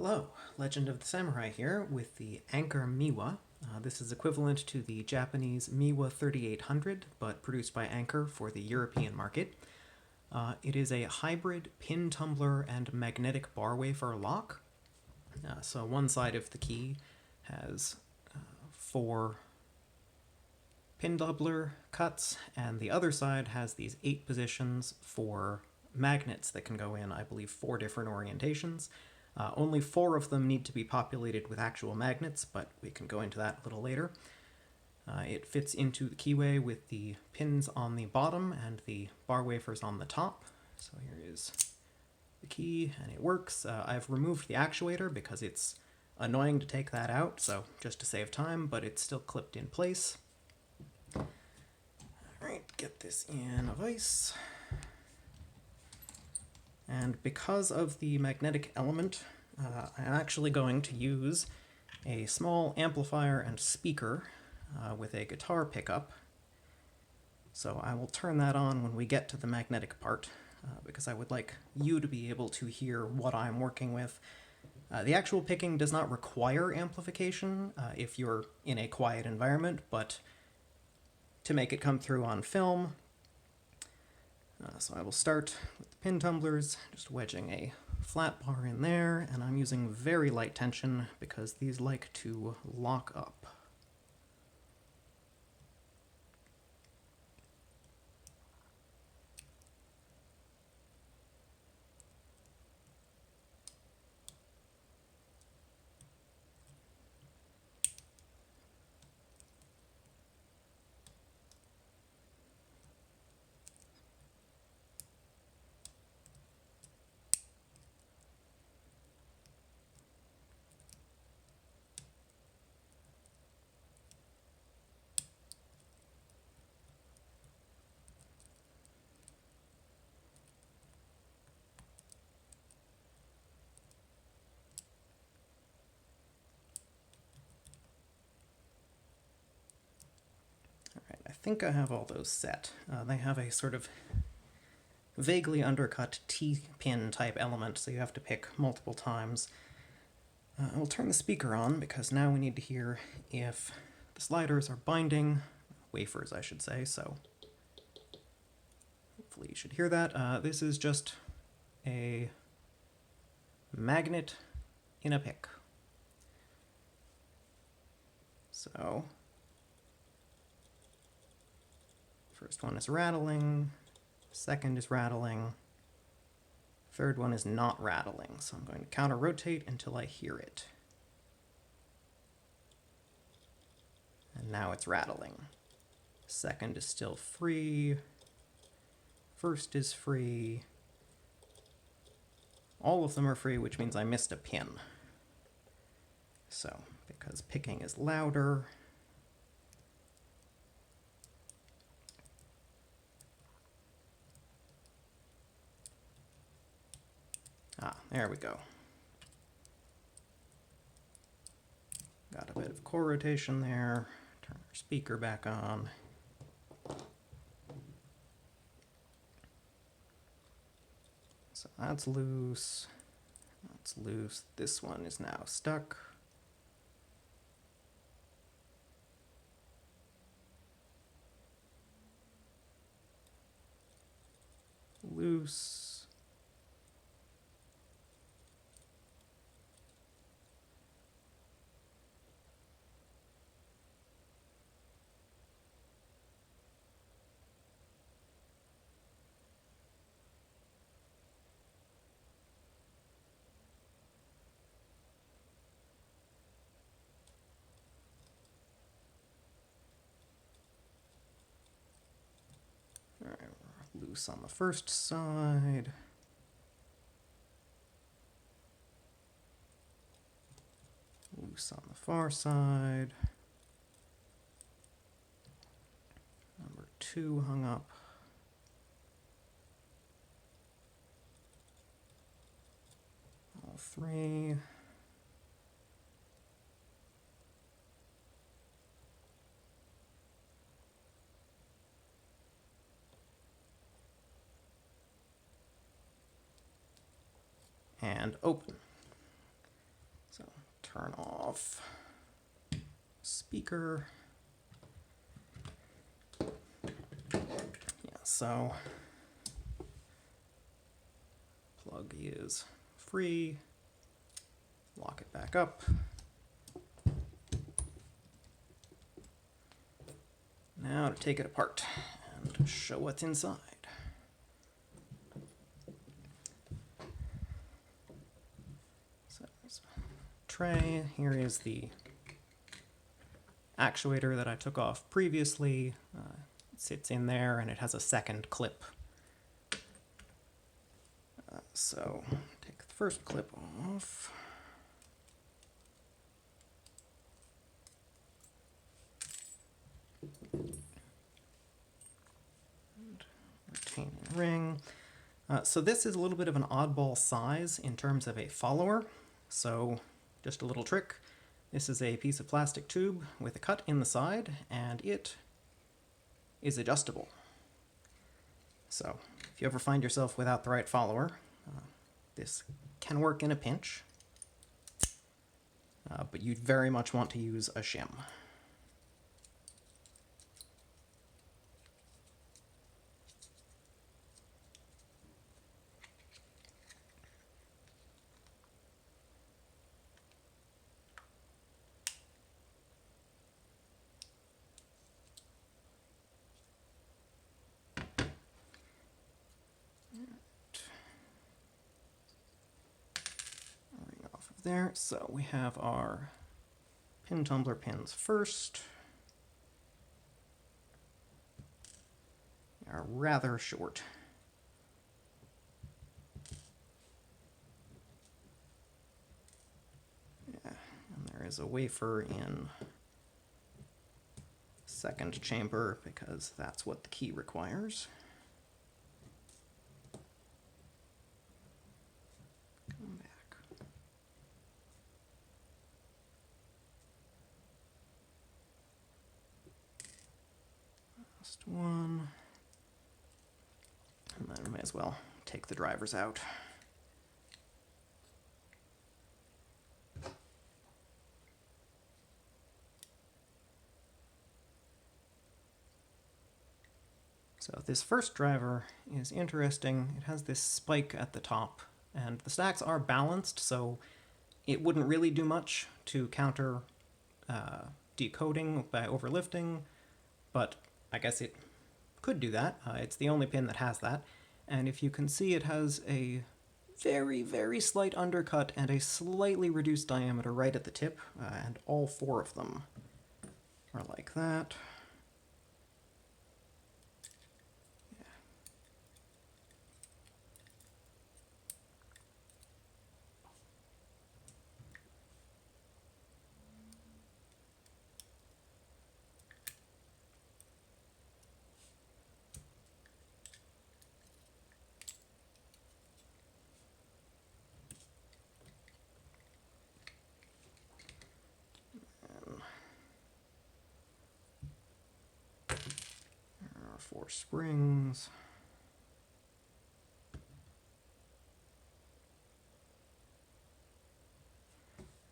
Hello, Legend of the Samurai here with the Anker Miwa. This is equivalent to the Japanese Miwa 3800, but produced by Anker for the European market. It is a hybrid pin tumbler and magnetic bar wafer lock. So one side of the key has four pin tumbler cuts, and the other side has these 8 positions for magnets that can go in, I believe, 4 different orientations. Only 4 of them need to be populated with actual magnets, but we can go into that a little later. It fits into the keyway with the pins on the bottom and the bar wafers on the top. So here is the key, and it works. I've removed the actuator because it's annoying to take that out, so just to save time, but it's still clipped in place. Alright, get this in a vise. And because of the magnetic element, I'm actually going to use a small amplifier and speaker with a guitar pickup. So I will turn that on when we get to the magnetic part, because I would like you to be able to hear what I'm working with. The actual picking does not require amplification if you're in a quiet environment, but to make it come through on film, so I will start with the pin tumblers, just wedging a flat bar in there, and I'm using very light tension because these like to lock up. I think I have all those set. They have a sort of vaguely undercut T-pin type element, so you have to pick multiple times. I will turn the speaker on because now we need to hear if the sliders are binding, wafers I should say, so hopefully you should hear that. This is just a magnet in a pick. So first one is rattling, second is rattling, third one is not rattling, so I'm going to counter-rotate until I hear it. And now it's rattling. Second is still free, first is free, all of them are free, which means I missed a pin. So, because picking is louder, there we go. Got a bit of core rotation there. Turn our speaker back on. So that's loose. That's loose. This one is now stuck. Loose. All right, we're loose on the first side. Loose on the far side. Number 2 hung up. All 3. And open. turn off speaker. Yeah, so plug is free. Lock it back up. Now to take it apart and show what's inside. So there's a tray. Here is the actuator that I took off previously. It sits in there and it has a second clip. So take the first clip off. And retaining ring. So this is a little bit of an oddball size in terms of a follower. So just a little trick. This is a piece of plastic tube with a cut in the side, and it is adjustable. So if you ever find yourself without the right follower, this can work in a pinch, but you'd very much want to use a shim. Off of there. So we have our pin tumbler pins first. They are rather short. Yeah, and there is a wafer in second chamber because that's what the key requires. Come back. Last one. And then we may as well take the drivers out. So this first driver is interesting. It has this spike at the top, and the stacks are balanced, so it wouldn't really do much to counter decoding by overlifting, but I guess it could do that. It's the only pin that has that, and if you can see, it has a very, very slight undercut and a slightly reduced diameter right at the tip, and all four of them are like that. There are 4 springs.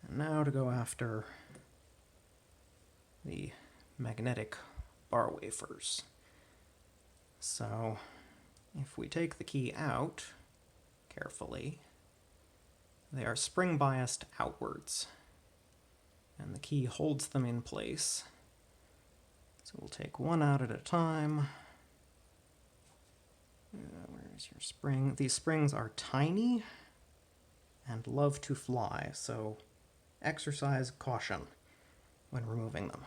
And now to go after the magnetic bar wafers. So if we take the key out carefully, they are spring biased outwards, and the key holds them in place. So we'll take one out at a time. Where's your spring? These springs are tiny and love to fly, so exercise caution when removing them.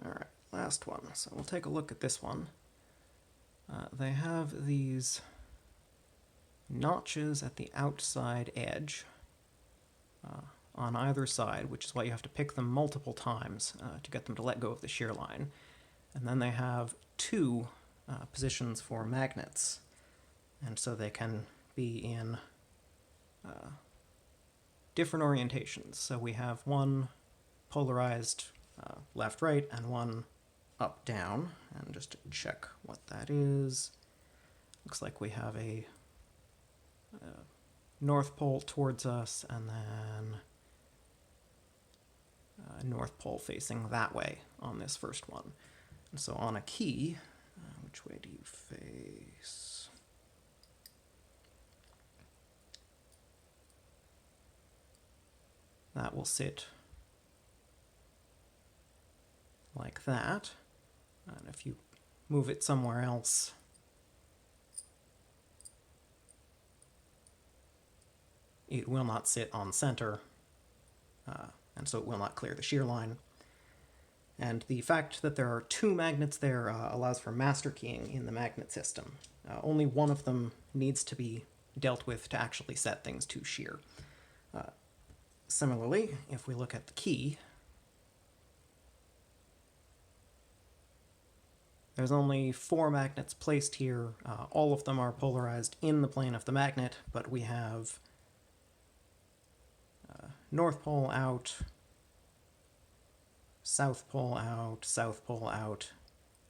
Alright, last one. So we'll take a look at this one. They have these notches at the outside edge on either side, which is why you have to pick them multiple times to get them to let go of the shear line. And then they have two positions for magnets, and so they can be in different orientations. So we have one polarized left-right and one up-down, and just to check what that is, looks like we have a north pole towards us and then north pole facing that way on this first one. And so on a key, which way do you face? That will sit like that. And if you move it somewhere else, it will not sit on center, and so it will not clear the shear line. And the fact that there are two magnets there allows for master keying in the magnet system. Only one of them needs to be dealt with to actually set things to shear. Similarly, if we look at the key, there's only 4 magnets placed here. All of them are polarized in the plane of the magnet, but we have north pole out, south pole out,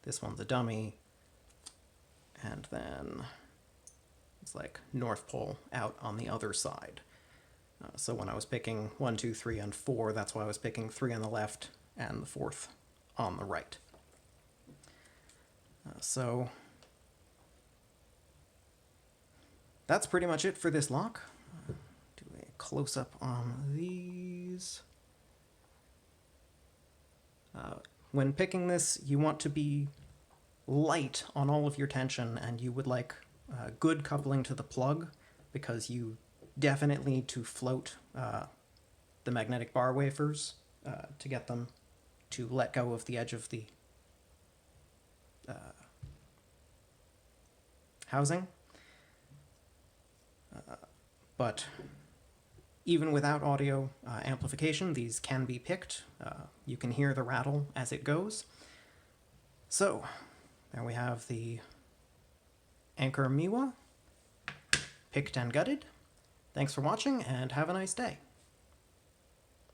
this one's a dummy, and then it's like north pole out on the other side. So when I was picking 1, 2, 3, and 4, that's why I was picking 3 on the left and the 4th on the right. So that's pretty much it for this lock. Do a close-up on these. When picking this, you want to be light on all of your tension, and you would like good coupling to the plug, because you definitely need to float the magnetic bar wafers to get them to let go of the edge of the housing. But even without audio amplification, these can be picked. You can hear the rattle as it goes. So, there we have the Anker Miwa, picked and gutted. Thanks for watching, and have a nice day.